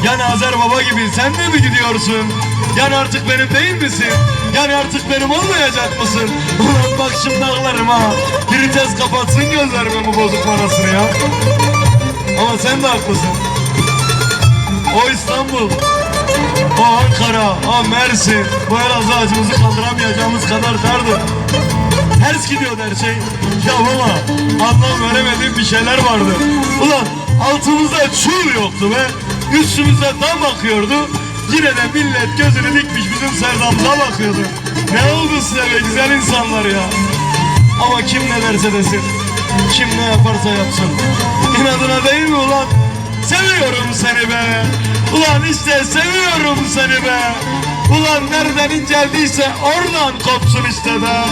Yani Azer Baba gibi sen de mi gidiyorsun? Yani artık benim değil misin? Yani artık benim olmayacak mısın? Ulan bak şimdi ağlarım ha. Biri tez kapatsın gözlerimi bu bozuk manasını ya. Ama sen de haklısın. O İstanbul, o Ankara, o Mersin, bu Elazığ acımızı kaldıramayacağımız kadar dardı. Ters gidiyor her şey. Ya baba, anlam veremediğim bir şeyler vardı. Ulan altımızda çuğ yoktu be. Üstümüzde dam bakıyordu. Yine de millet gözünü dikmiş bizim sevdamıza bakıyordu. Ne oldu size be güzel insanlar ya. Ama kim ne derse desin, kim ne yaparsa yapsın, İnadına değil mi ulan? Seviyorum seni be. Ulan işte seviyorum seni be. Ulan nereden inceldiyse oradan kopsun işte be.